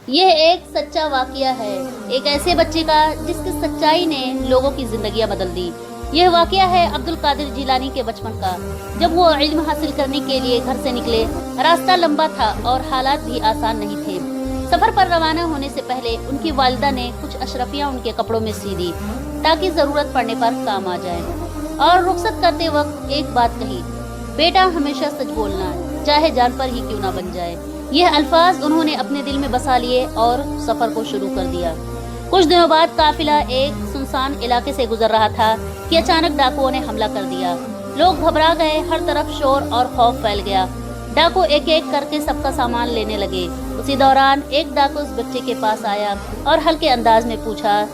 یہ ایک سچا واقعہ ہے، ایک ایسے بچے کا جس کی سچائی نے لوگوں کی زندگیاں بدل دی۔ یہ واقعہ ہے عبد القادر جیلانی کے بچپن کا۔ جب وہ علم حاصل کرنے کے لیے گھر سے نکلے، راستہ لمبا تھا اور حالات بھی آسان نہیں تھے۔ سفر پر روانہ ہونے سے پہلے ان کی والدہ نے کچھ اشرفیاں ان کے کپڑوں میں سی دی تاکہ ضرورت پڑنے پر کام آ جائے، اور رخصت کرتے وقت ایک بات کہی: بیٹا، ہمیشہ سچ بولنا، چاہے جان پر ہی کیوں نہ بن جائے۔ یہ الفاظ انہوں نے اپنے دل میں بسا لیے اور سفر کو شروع کر دیا۔ کچھ دنوں بعد قافلہ ایک سنسان علاقے سے گزر رہا تھا کہ اچانک ڈاکوؤں نے حملہ کر دیا۔ لوگ گھبرا گئے، ہر طرف شور اور خوف پھیل گیا۔ ڈاکو ایک ایک کر کے سب کا سامان لینے لگے۔ اسی دوران ایک ڈاکو اس بچے کے پاس آیا اور ہلکے انداز میں پوچھا: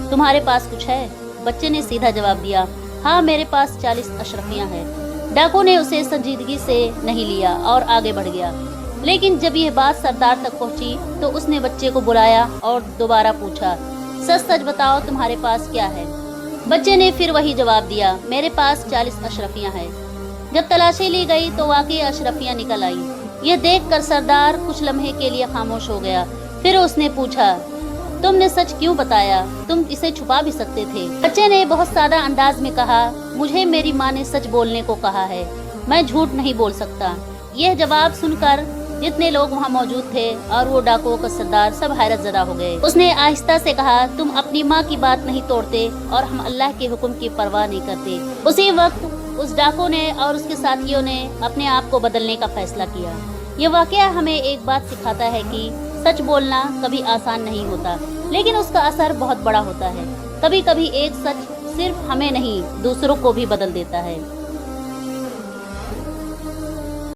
تمہارے پاس کچھ ہے؟ بچے نے سیدھا جواب دیا: ہاں، میرے پاس 40 اشرفیاں ہیں۔ ڈاکو نے اسے سنجیدگی سے نہیں لیا اور آگے بڑھ گیا، لیکن جب یہ بات سردار تک پہنچی تو اس نے بچے کو بلایا اور دوبارہ پوچھا: سچ سچ بتاؤ، تمہارے پاس کیا ہے؟ بچے نے پھر وہی جواب دیا: میرے پاس 40 اشرفیاں ہیں۔ جب تلاشی لی گئی تو واقعی اشرفیاں نکل آئیں۔ یہ دیکھ کر سردار کچھ لمحے کے لیے خاموش ہو گیا، پھر اس نے پوچھا: تم نے سچ کیوں بتایا؟ تم اسے چھپا بھی سکتے تھے۔ بچے نے بہت سادہ انداز میں کہا: مجھے میری ماں نے سچ بولنے کو کہا ہے، میں جھوٹ نہیں بول سکتا۔ یہ جواب سن کر جتنے لوگ وہاں موجود تھے اور وہ ڈاکوؤں کا سردار سب حیرت زدہ ہو گئے۔ اس نے آہستہ سے کہا: تم اپنی ماں کی بات نہیں توڑتے اور ہم اللہ کے حکم کی پرواہ نہیں کرتے۔ اسی وقت اس ڈاکو نے اور اس کے ساتھیوں نے اپنے آپ کو بدلنے کا فیصلہ کیا۔ یہ واقعہ ہمیں ایک بات سکھاتا ہے کہ سچ بولنا کبھی آسان نہیں ہوتا، لیکن اس کا اثر بہت بڑا ہوتا ہے۔ کبھی کبھی ایک سچ صرف ہمیں نہیں، دوسروں کو بھی بدل دیتا ہے۔